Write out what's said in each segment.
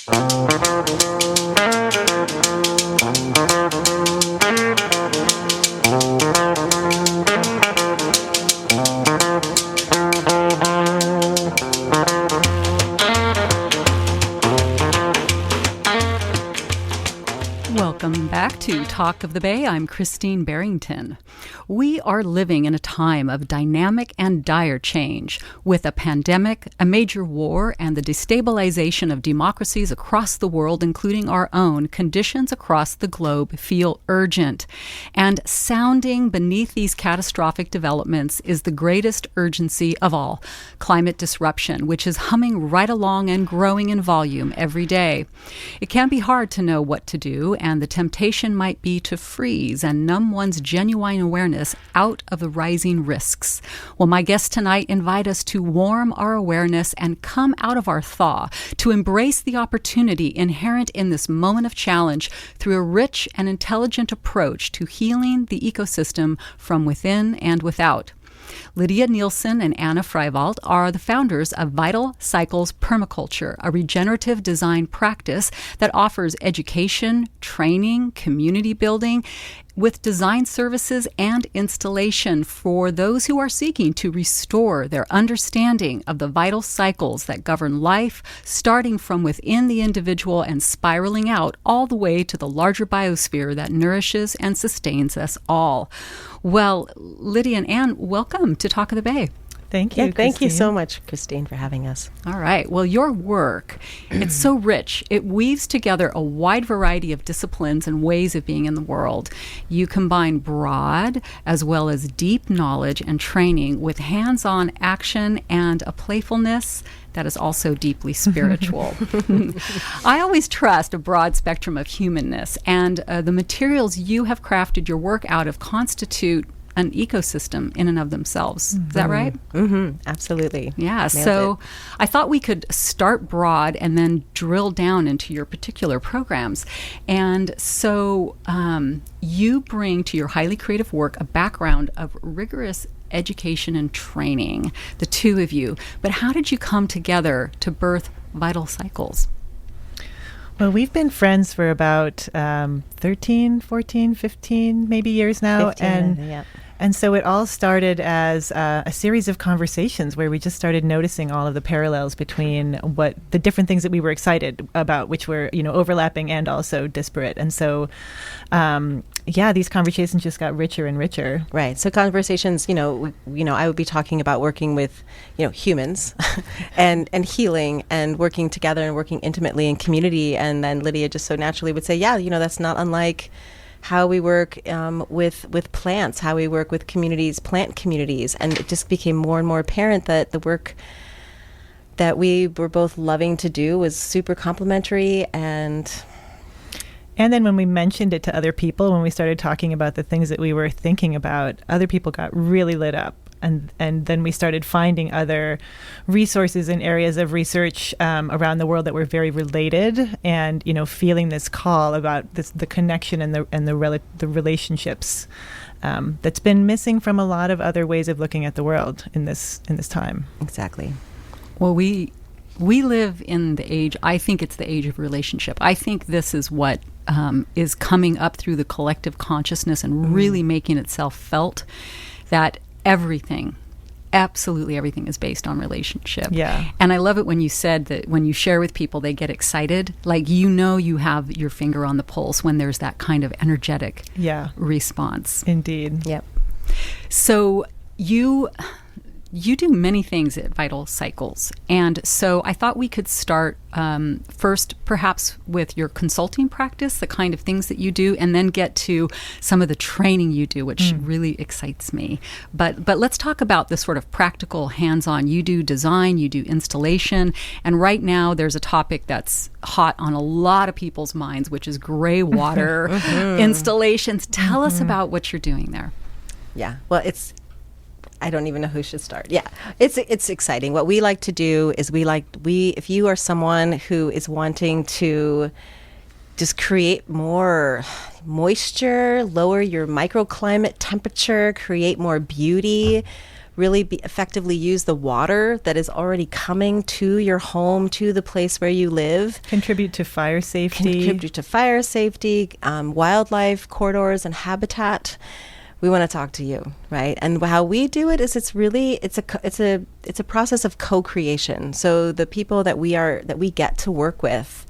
Welcome back to Talk of the Bay. I'm Christine Barrington. We are living in a time of dynamic and dire change. With a pandemic, a major war, and the destabilization of democracies across the world, including our own, conditions across the globe feel urgent. And sounding beneath these catastrophic developments is the greatest urgency of all, climate disruption, which is humming right along and growing in volume every day. It can be hard to know what to do, and the temptation might be to freeze and numb one's genuine awareness out of the rising risks. Well, my guests tonight invite us to warm our awareness and come out of our thaw, to embrace the opportunity inherent in this moment of challenge through a rich and intelligent approach to healing the ecosystem from within and without. Lydia Neilsen and Anna Freiwald are the founders of Vital Cycles Permaculture, a regenerative design practice that offers education, training, community building, with design services and installation for those who are seeking to restore their understanding of the vital cycles that govern life, starting from within the individual and spiraling out all the way to the larger biosphere that nourishes and sustains us all. Well, Lydia and Anne, welcome to Talk of the Bay. Thank you. Yeah, thank you so much, Christine, for having us. All right. Well, your work, it's so rich. It weaves together a wide variety of disciplines and ways of being in the world. You combine broad as well as deep knowledge and training with hands-on action and a playfulness that is also deeply spiritual. I always trust a broad spectrum of humanness, and the materials you have crafted your work out of constitute an ecosystem in and of themselves. Is that right? Mm-hmm. Absolutely. Yeah. Nailed So it. I thought we could start broad and then drill down into your particular programs. And so you bring to your highly creative work a background of rigorous education and training, the two of you. But how did you come together to birth Vital Cycles? Well, we've been friends for about 13, 14, 15 maybe years now. 15, And so it all started as a series of conversations where we just started noticing all of the parallels between what the different things that we were excited about, which were, overlapping and also disparate. And so, these conversations just got richer and richer. Right. So conversations, I would be talking about working with, humans and healing and working together and working intimately in community. And then Lydia just so naturally would say, that's not unlike how we work with plants, how we work with communities, plant communities. And it just became more and more apparent that the work that we were both loving to do was super complementary. And then when we mentioned it to other people, when we started talking about the things that we were thinking about, other people got really lit up. And then we started finding other resources and areas of research around the world that were very related, and feeling this call about the connection and the relationships that's been missing from a lot of other ways of looking at the world in this time. Exactly. Well, we live in the age, I think it's the age of relationship. I think this is what is coming up through the collective consciousness and really making itself felt, that everything, absolutely everything, is based on relationship. Yeah. And I love it when you said that when you share with people, they get excited. Like, you have your finger on the pulse when there's that kind of energetic response. Indeed. Yep. So you do many things at Vital Cycles. And so I thought we could start first perhaps with your consulting practice, the kind of things that you do, and then get to some of the training you do, which really excites me. But let's talk about the sort of practical hands-on. You do design, you do installation, and right now there's a topic that's hot on a lot of people's minds, which is gray water installations. Tell us about what you're doing there. Yeah. Well, I don't even know who should start. Yeah, it's exciting. What we like to do is if you are someone who is wanting to just create more moisture, lower your microclimate temperature, create more beauty, really effectively use the water that is already coming to your home, to the place where you live. Contribute to fire safety. Wildlife corridors and habitat. We want to talk to you, right? And how we do it is it's a process of co-creation. So the people that we get to work with,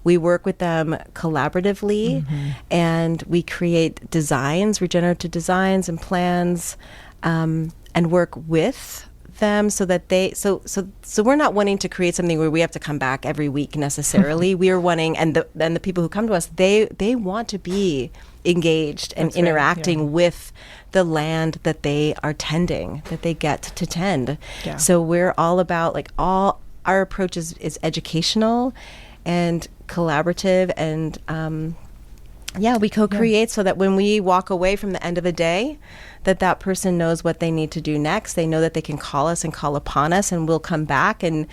we work with them collaboratively, and we create designs, regenerative designs and plans, and work with them so that so we're not wanting to create something where we have to come back every week necessarily. We are wanting, and the people who come to us, they want to be engaged and interacting with the land that they are tending, that they get to tend. Yeah. So we're all about, like, all our approach is educational and collaborative, and we co-create so that when we walk away from the end of the day, that person knows what they need to do next. They know that they can call us and call upon us, and we'll come back and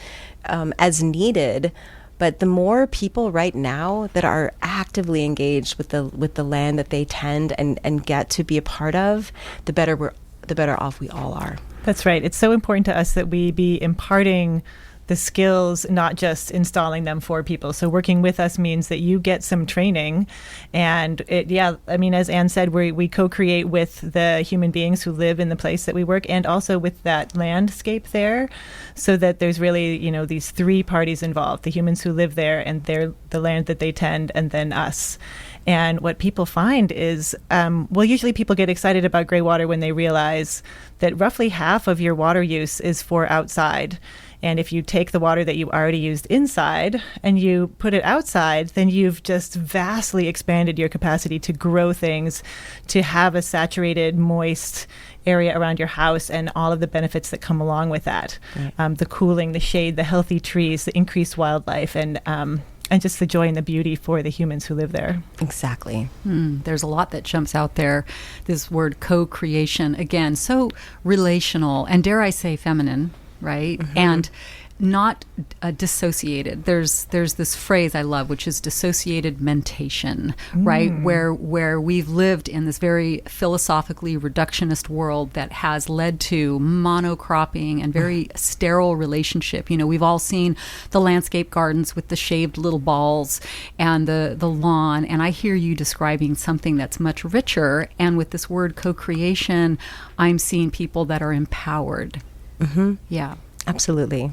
as needed. But the more people right now that are actively engaged with the land that they tend and get to be a part of, the better off we all are. That's right. It's so important to us that we be imparting the skills, not just installing them for people. So working with us means that you get some training, and as Anne said, we co-create with the human beings who live in the place that we work, and also with that landscape there, so that there's really, these three parties involved: the humans who live there, and the land that they tend, and then us. And what people find is, usually people get excited about gray water when they realize that roughly half of your water use is for outside. And if you take the water that you already used inside and you put it outside, then you've just vastly expanded your capacity to grow things, to have a saturated, moist area around your house, and all of the benefits that come along with that. Right. The cooling, the shade, the healthy trees, the increased wildlife, and just the joy and the beauty for the humans who live there. Exactly. There's a lot that jumps out there. This word co-creation, again, so relational, and dare I say feminine, right? And not dissociated. There's this phrase I love, which is dissociated mentation, right? Where we've lived in this very philosophically reductionist world that has led to monocropping and very sterile relationship. We've all seen the landscape gardens with the shaved little balls and the lawn, and I hear you describing something that's much richer. And with this word co-creation, I'm seeing people that are empowered. Yeah. Absolutely.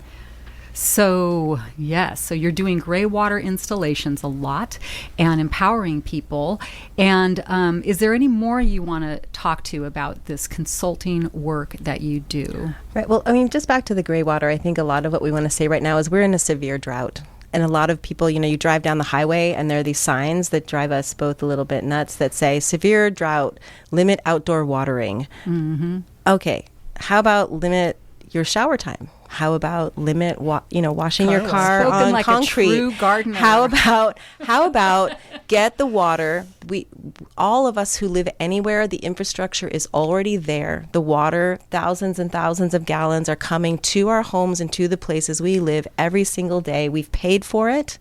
So, yes, so you're doing gray water installations a lot and empowering people. And is there any more you want to talk to about this consulting work that you do? Right. Well, just back to the gray water, I think a lot of what we want to say right now is we're in a severe drought. And a lot of people, you drive down the highway and there are these signs that drive us both a little bit nuts that say, severe drought, limit outdoor watering. Okay, how about limit your shower time? How about limit washing your car on like concrete? A true gardener. How about get the water? All of us who live anywhere, the infrastructure is already there. The water, thousands and thousands of gallons are coming to our homes and to the places we live every single day. We've paid for it,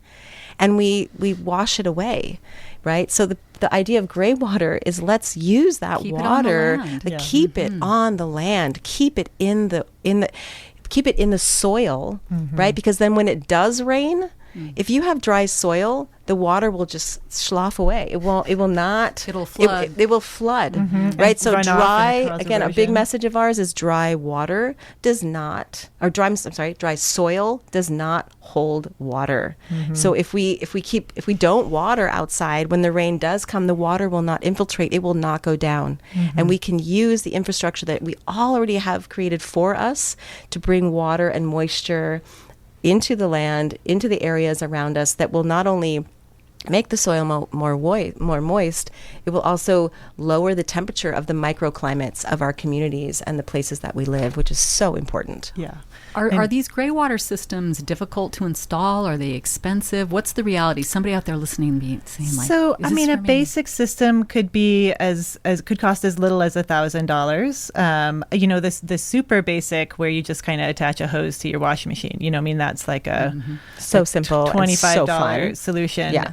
and we wash it away, right? So the idea of gray water is, let's use that keep water, keep it on the land, keep it in the soil, right? Because then when it does rain, if you have dry soil, the water will just slough away. It will not. It'll flood. It will flood, right? So dry, again, a big message of ours is dry water does not, or dry soil does not hold water. So if we don't water outside, when the rain does come, the water will not infiltrate. It will not go down. And we can use the infrastructure that we already have created for us to bring water and moisture into the land, into the areas around us, that will not only make the soil more moist, it will also lower the temperature of the microclimates of our communities and the places that we live, which is so important. Yeah. Are these gray water systems difficult to install? Are they expensive? What's the reality? Somebody out there listening be saying, like, so a basic system could be could cost as little as $1,000. The super basic, where you just kind of attach a hose to your washing machine. That's like a so simple, $25 so solution. Yeah.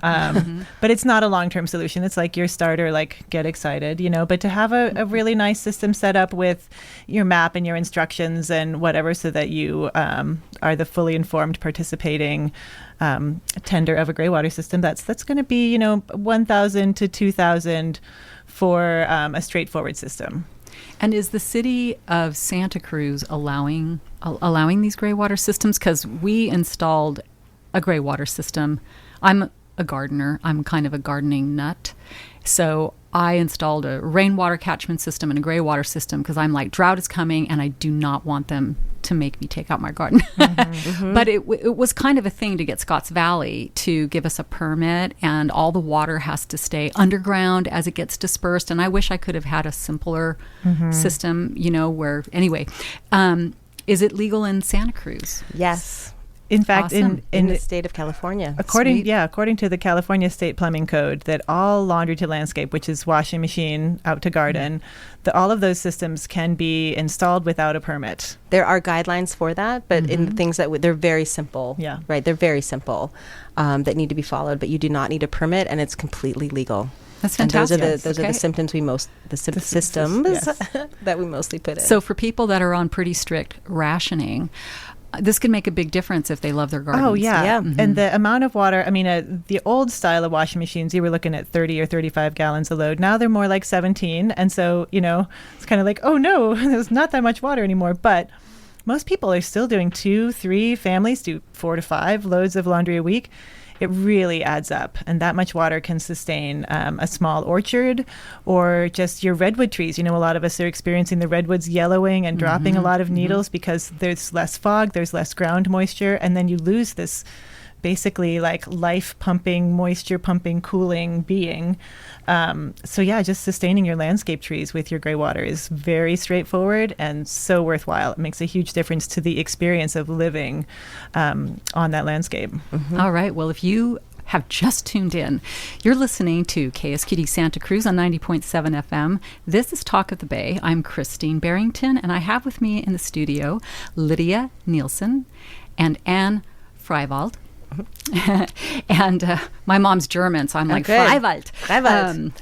But it's not a long-term solution. It's like your starter, like get excited, but to have a really nice system set up with your map and your instructions and whatever, so that you are the fully informed participating tender of a greywater system, that's going to be, $1,000 to $2,000 for a straightforward system. And is the city of Santa Cruz allowing these greywater systems? Because we installed a greywater system. I'm a gardener. I'm kind of a gardening nut. So I installed a rainwater catchment system and a greywater system because I'm like, drought is coming and I do not want them to make me take out my garden. But it was kind of a thing to get Scotts Valley to give us a permit, and all the water has to stay underground as it gets dispersed. And I wish I could have had a simpler system, where, anyway, is it legal in Santa Cruz? Yes. In fact, Awesome. In the state of California. According to the California State Plumbing Code, that all laundry to landscape, which is washing machine out to garden, that all of those systems can be installed without a permit. There are guidelines for that, but in the things that they're very simple. Yeah. Right. They're very simple that need to be followed, but you do not need a permit, and it's completely legal. That's And fantastic. those are the symptoms systems that we mostly put in. So for people that are on pretty strict rationing, this could make a big difference if they love their gardens. Oh, yeah. Yeah. And the amount of water, the old style of washing machines, you were looking at 30 or 35 gallons a load. Now they're more like 17. And so, it's kind of like, oh, no, there's not that much water anymore. But most people are still doing 2, 3, families do 4 to 5 loads of laundry a week. It really adds up. And that much water can sustain a small orchard or just your redwood trees. A lot of us are experiencing the redwoods yellowing and dropping a lot of needles because there's less fog, there's less ground moisture, and then you lose this basically like life pumping, moisture pumping, cooling being. Just sustaining your landscape trees with your gray water is very straightforward and so worthwhile. It makes a huge difference to the experience of living on that landscape. All right. Well, if you have just tuned in, you're listening to KSQD Santa Cruz on 90.7 FM. This is Talk of the Bay. I'm Christine Barrington, and I have with me in the studio Lydia Neilsen and Anne Freiwald. And my mom's German, so I'm like, Freiwald.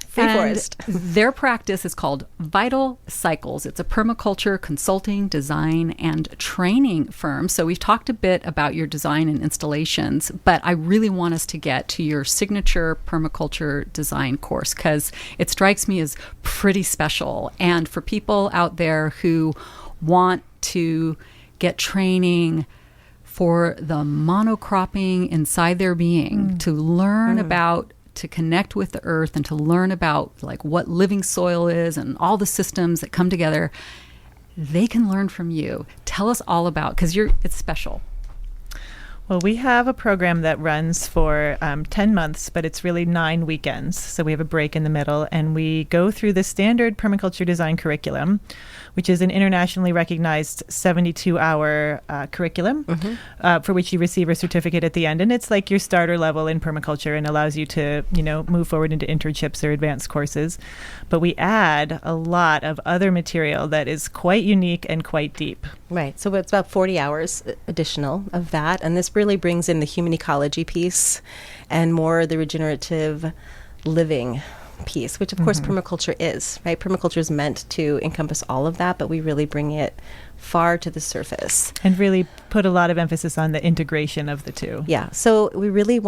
Free forest. Their practice is called Vital Cycles. It's a permaculture consulting, design, and training firm. So we've talked a bit about your design and installations, but I really want us to get to your signature permaculture design course because it strikes me as pretty special. And for people out there who want to get training for the monocropping inside their being, to learn about, to connect with the earth and to learn about like what living soil is and all the systems that come together, they can learn from you. Tell us all about, because it's special. Well, we have a program that runs for 10 months, but it's really 9 weekends. So we have a break in the middle, and we go through the standard permaculture design curriculum, which is an internationally recognized 72-hour curriculum for which you receive a certificate at the end. And it's like your starter level in permaculture and allows you to, move forward into internships or advanced courses. But we add a lot of other material that is quite unique and quite deep. Right. So it's about 40 hours additional of that. And this really brings in the human ecology piece and more the regenerative living piece, which of course permaculture is, right? Permaculture is meant to encompass all of that, but we really bring it far to the surface. And really put a lot of emphasis on the integration of the two. Yeah. So we're really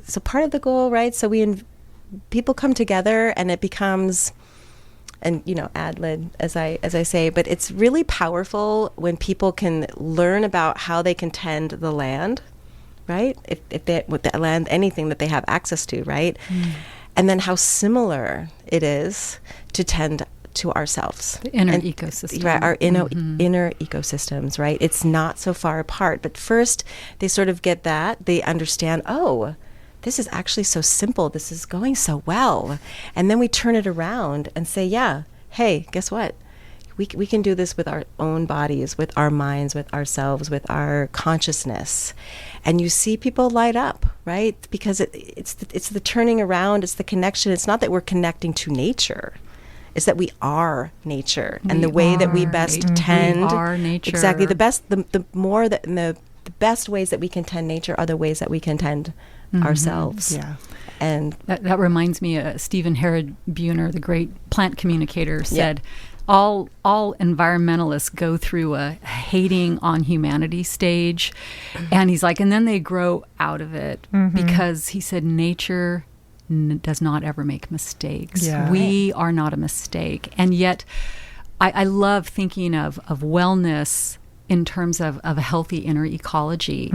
so part of the goal, right? So people come together and it becomes, and ad-lib as I say, but it's really powerful when people can learn about how they can tend the land, right? If they, with the land, anything that they have access to, right? And then how similar it is to tend to ourselves. The inner ecosystem. Right, our inner ecosystems, right? It's not so far apart. But first, they sort of get that. They understand, this is actually so simple. This is going so well. And then we turn it around and say, hey, guess what? We can do this with our own bodies, with our minds, with ourselves, with our consciousness. And you see people light up, right? Because it's the turning around, it's the connection. It's not that we're connecting to nature. It's that we are nature. And the way that we best tend. We are nature. Exactly. The best ways that we can tend nature are the ways that we can tend ourselves. Yeah. And that reminds me, Stephen Herod Buhner, the great plant communicator, said, all environmentalists go through a hating on humanity stage. And he's like, and then they grow out of it because he said nature does not ever make mistakes. Yeah. We are not a mistake. And yet I love thinking of wellness in terms of a healthy inner ecology.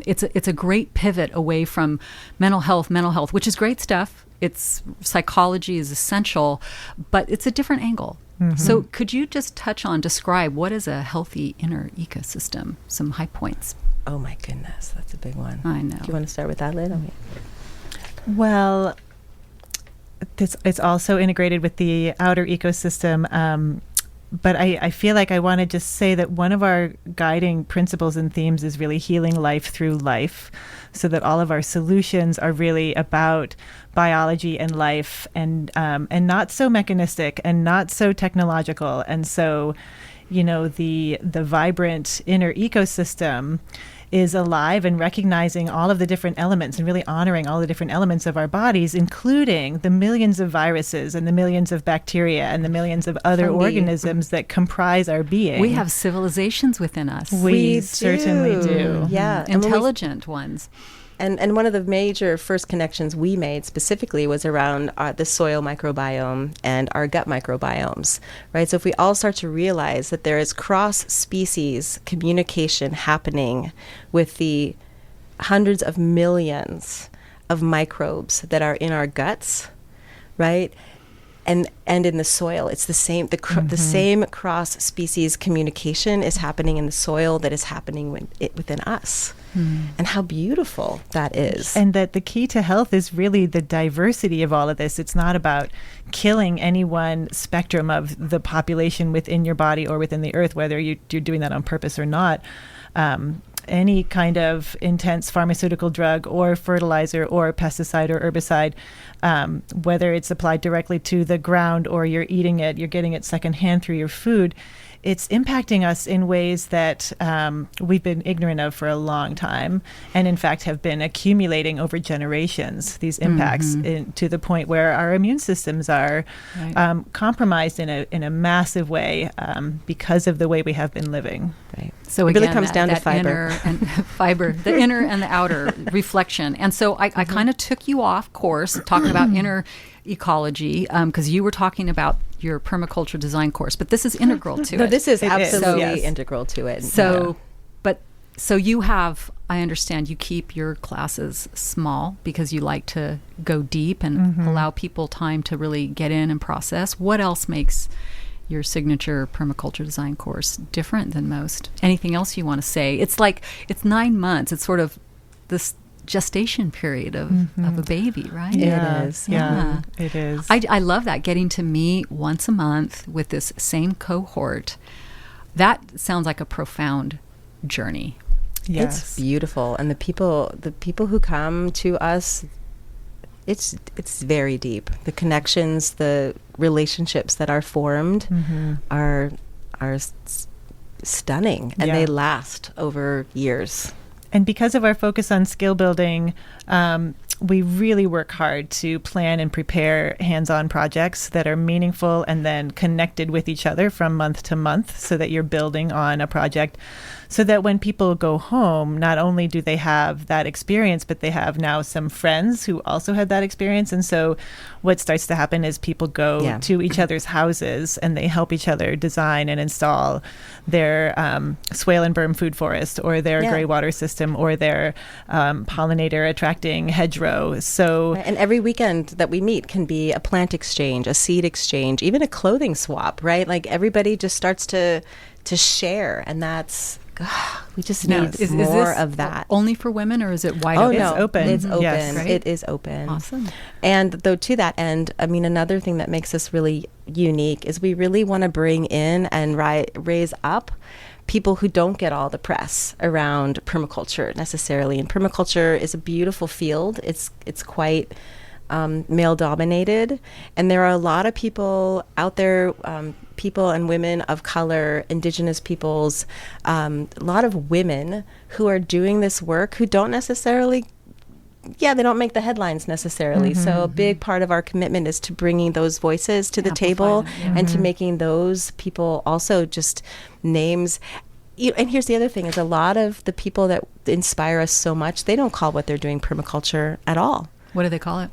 It's a great pivot away from mental health, which is great stuff. It's psychology is essential, but it's a different angle. So could you just describe what is a healthy inner ecosystem? Some high points. oh my goodness, that's a big one. I know. Do you want to start with that, Lydia? Well, it's also integrated with the outer ecosystem. But I feel like I want to just say that one of our guiding principles and themes is really healing life through life, so that all of our solutions are really about biology and life, and not so mechanistic and not so technological. And so, you know, the vibrant inner ecosystem is alive and recognizing all of the different elements and really honoring all the different elements of our bodies, including the millions of viruses and the millions of bacteria and the millions of other organisms that comprise our being. We have civilizations within us. We certainly do. Yeah. Intelligent ones. And one of the major first connections we made specifically was around the soil microbiome and our gut microbiomes, right? So if we all start to realize that there is cross-species communication happening with the hundreds of millions of microbes that are in our guts, right? And in the soil, it's the same. The same cross-species communication is happening in the soil that is happening within us. And how beautiful that is. And that the key to health is really the diversity of all of this. It's not about killing any one spectrum of the population within your body or within the earth, whether you're doing that on purpose or not. Any kind of intense pharmaceutical drug or fertilizer or pesticide or herbicide, whether it's applied directly to the ground or you're eating it, you're getting it secondhand through your food, it's impacting us in ways that we've been ignorant of for a long time, and in fact have been accumulating over generations, these impacts, to the point where our immune systems are compromised in a massive way because of the way we have been living. Right. So it again, really comes down to fiber. The inner and the outer reflection. And so I kind of took you off course talking about inner ecology because you were talking about your permaculture design course, but this is integral to it. No, this is absolutely yes. integral to it. So, so you have, I understand you keep your classes small because you like to go deep and allow people time to really get in and process. What else makes your signature permaculture design course different than most? Anything else you want to say? It's like, it's 9 months. It's sort of this gestation period of a baby, right? Yeah, it is. Yeah, it is. I love that, getting to meet once a month with this same cohort. That sounds like a profound journey. Yes. It's beautiful. And the people who come to us, it's very deep. The connections, the relationships that are formed are stunning, and they last over years. And because of our focus on skill building, we really work hard to plan and prepare hands-on projects that are meaningful and then connected with each other from month to month, so that you're building on a project, so that when people go home, not only do they have that experience, but they have now some friends who also had that experience. And so what starts to happen is people go to each other's houses and they help each other design and install their swale and berm food forest, or their gray water system, or their pollinator attracting hedgerow. So, and every weekend that we meet can be a plant exchange, a seed exchange, even a clothing swap, right? Like everybody just starts to share, and that's we just need more of that. Only for women, or is it wide open? No, it's open. It's open. Yes, right? It is open. Awesome. And though to that end, I mean, another thing that makes us really unique is we really want to bring in and raise up people who don't get all the press around permaculture necessarily. And permaculture is a beautiful field. It's quite male dominated, and there are a lot of people out there, people and women of color, indigenous peoples, a lot of women who are doing this work who don't necessarily they don't make the headlines necessarily. So a big part of our commitment is to bringing those voices to the table and to making those people also just names. And here's the other thing, is a lot of the people that inspire us so much, they don't call what they're doing permaculture at all. What do they call it?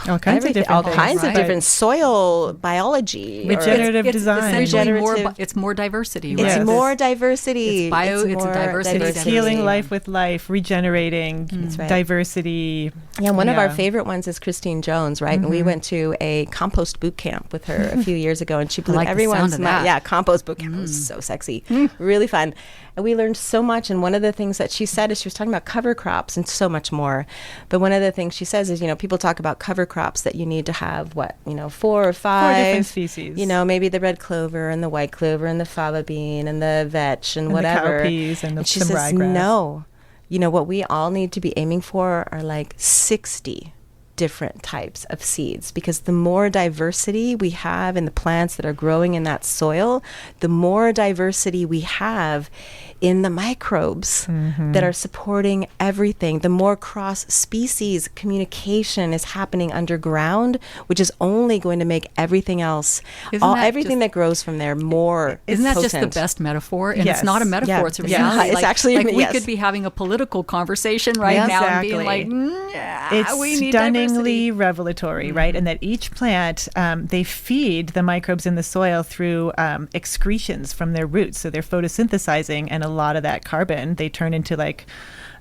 All kinds of different things, of different soil biology, regenerative design. It's more diversity. Right? It's more diversity. It's a diversity. It's healing life with life, regenerating, diversity. Yeah, one of our favorite ones is Christine Jones, right? And we went to a compost boot camp with her a few years ago, and she blew everyone's mind. Yeah, compost boot camp. It was so sexy, really fun. And we learned so much. And one of the things that she said is, she was talking about cover crops and so much more. But one of the things she says is, people talk about cover crops that you need to have 4 or 5 different species. Maybe the red clover and the white clover and the fava bean and the vetch and whatever. The cowpeas and she says, no. What we all need to be aiming for are like 60 different types of seeds, because the more diversity we have in the plants that are growing in that soil, the more diversity we have in the microbes that are supporting everything, the more cross-species communication is happening underground, which is only going to make everything else, everything that grows from there more Isn't that potent. Just the best metaphor? And it's not a metaphor, it's a reality. It's actually, we could be having a political conversation now and being like, it's we need stunningly revelatory, right? And that each plant, they feed the microbes in the soil through excretions from their roots. So they're photosynthesizing, and a lot of that carbon they turn into like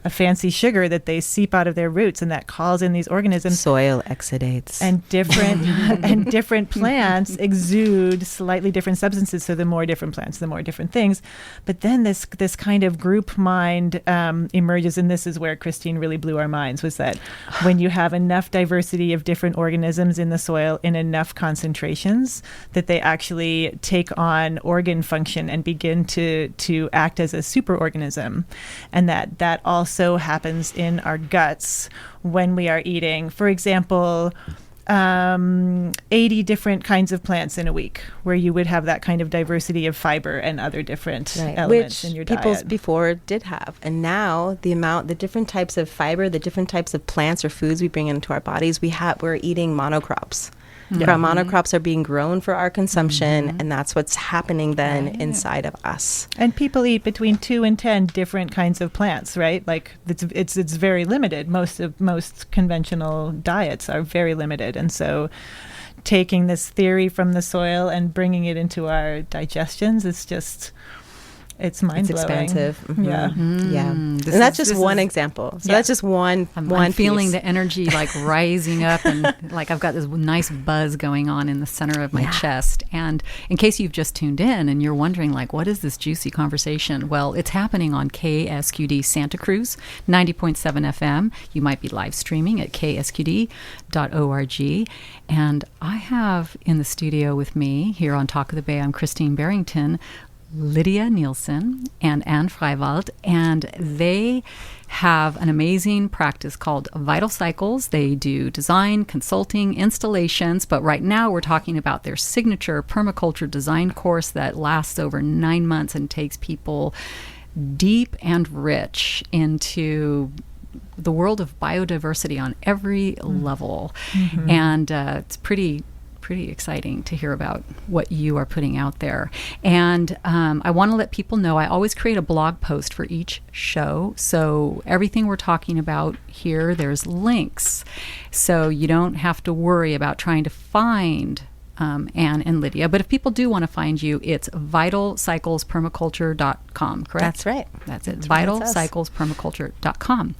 a fancy sugar that they seep out of their roots, and that calls in these organisms. Soil exudates. And different plants exude slightly different substances. So the more different plants, the more different things. But then this kind of group mind emerges, and this is where Christine really blew our minds, was that when you have enough diversity of different organisms in the soil in enough concentrations, that they actually take on organ function and begin to act as a superorganism. And that also happens in our guts when we are eating, for example, 80 different kinds of plants in a week, where you would have that kind of diversity of fiber and other different elements in your diet. Which people before did have. And now the different types of fiber, the different types of plants or foods we bring into our bodies, we're eating monocrops. Our monocrops are being grown for our consumption, and that's what's happening then inside of us. And people eat between 2 and 10 different kinds of plants, right? Like it's very limited. Most conventional diets are very limited, and so taking this theory from the soil and bringing it into our digestions, it's mind-blowing. It's expansive. Yeah. And that's just one example. So that's just one I'm feeling piece. the energy like rising up, and like I've got this nice buzz going on in the center of my chest. And in case you've just tuned in and you're wondering, like, what is this juicy conversation? Well, it's happening on KSQD Santa Cruz, 90.7 FM. You might be live streaming at ksqd.org. And I have in the studio with me here on Talk of the Bay, I'm Christine Barrington, Lydia Neilsen and Anne Freiwald, and they have an amazing practice called Vital Cycles. They do design, consulting, installations, but right now we're talking about their signature permaculture design course that lasts over 9 months and takes people deep and rich into the world of biodiversity on every level. And it's pretty exciting to hear about what you are putting out there. And I want to let people know, I always create a blog post for each show. So everything we're talking about here, there's links. So you don't have to worry about trying to find Anne and Lydia. But if people do want to find you, it's vitalcyclespermaculture.com, correct? That's right. That's it, vitalcyclespermaculture.com.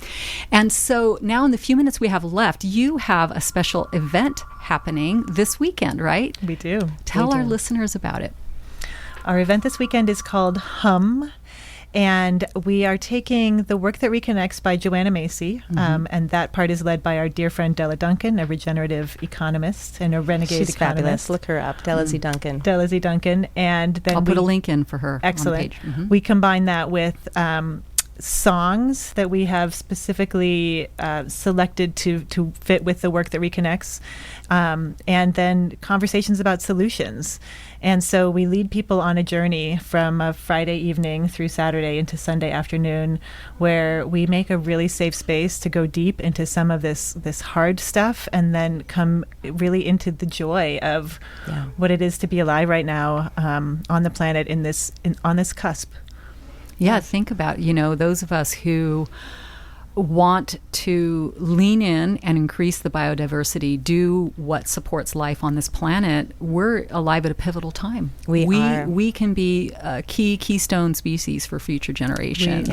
And so now in the few minutes we have left, you have a special event happening this weekend, right? We do. Tell our listeners about it. Our event this weekend is called HUM. And we are taking the work that reconnects by Joanna Macy, and that part is led by our dear friend Della Duncan, a regenerative economist and a renegade She's economist. Fabulous. Look her up, Della Z. Duncan. Della Z. Duncan. And then I'll put a link in for her. Excellent. On the page. We combine that with songs that we have specifically selected to fit with the work that reconnects, and then conversations about solutions. And so we lead people on a journey from a Friday evening through Saturday into Sunday afternoon, where we make a really safe space to go deep into some of this hard stuff, and then come really into the joy of what it is to be alive right now on the planet on this cusp. Yeah, think about, those of us who want to lean in and increase the biodiversity, do what supports life on this planet. We're alive at a pivotal time. We can be a keystone species for future generations.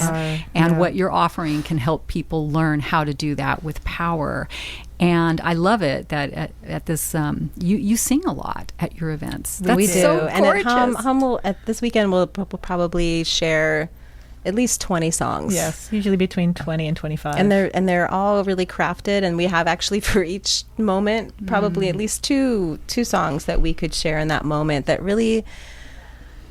And what you're offering can help people learn how to do that with power. And I love it that at this, you sing a lot at your events. We do. So and gorgeous. at this weekend, we'll probably share at least 20 songs. Yes, usually between 20 and 25. And they're all really crafted, and we have actually for each moment probably at least two songs that we could share in that moment that really,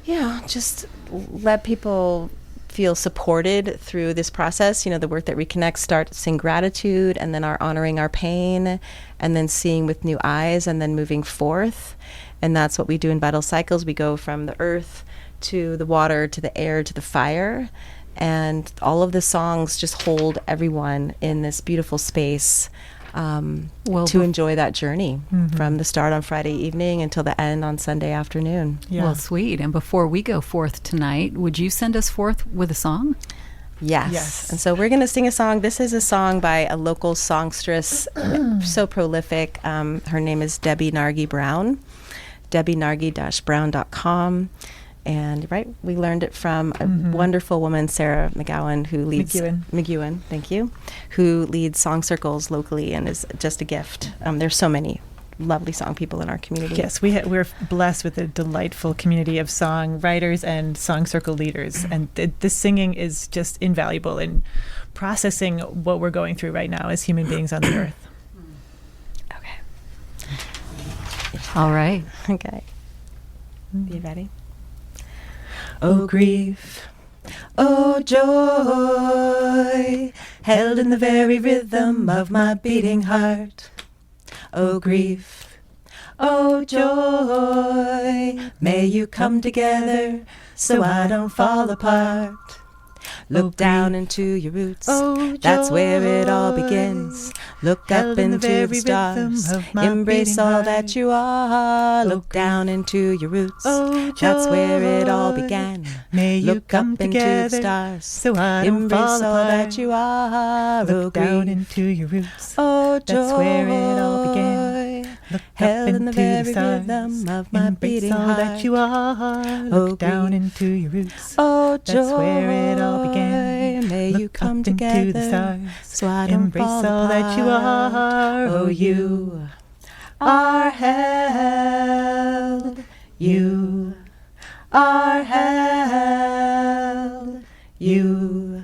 just let people feel supported through this process. The work that reconnects starts in gratitude, and then honoring our pain, and then seeing with new eyes, and then moving forth. And that's what we do in Vital Cycles. We go from the earth to the water, to the air, to the fire. And all of the songs just hold everyone in this beautiful space to enjoy that journey from the start on Friday evening until the end on Sunday afternoon. Yeah. Well, sweet. And before we go forth tonight, would you send us forth with a song? Yes. And so we're going to sing a song. This is a song by a local songstress, so prolific. Her name is Debbie Nargi Brown, debbie-nargi-brown.com. And we learned it from a wonderful woman, Sarah McGowan, who leads McEwen, thank you, who leads song circles locally and is just a gift. There's so many lovely song people in our community. Yes, we're blessed with a delightful community of song writers and song circle leaders, and the singing is just invaluable in processing what we're going through right now as human beings on the earth. Okay. All right. Okay. You ready? Oh, grief, oh, joy, held in the very rhythm of my beating heart. Oh, grief, oh, joy, may you come together so I don't fall apart. Look down into your roots, that's where it all begins. Look up into the stars, embrace all that you are. Look down into your roots, that's where it all began. Look up into the stars, so I don't embrace fall all apart. that you are. Look down into your roots, oh, joy, that's where it all began. Look held up in the into very the stars, rhythm of my embrace beating all heart. that you are. Look down grief. into your roots, Oh, that's joy, where it all began. May Look you come up into together the stars, so I don't embrace fall all that you apart. are. Oh, you are held. You are held. You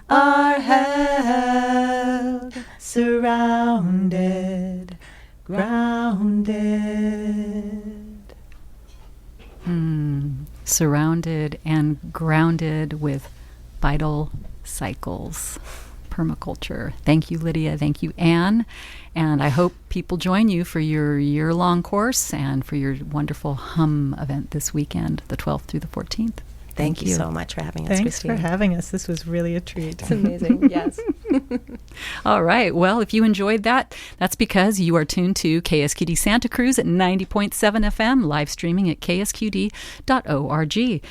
are held. Surrounded, grounded. Surrounded and grounded with vital cycles. Permaculture. Thank you, Lydia. Thank you, Anne. And I hope people join you for your year-long course and for your wonderful HUM event this weekend, the 12th through the 14th. Thank you so much for having us, Thanks Christine. for having us. This was really a treat. It's amazing. Yes. All right. Well, if you enjoyed that, that's because you are tuned to KSQD Santa Cruz at 90.7 FM, live streaming at ksqd.org.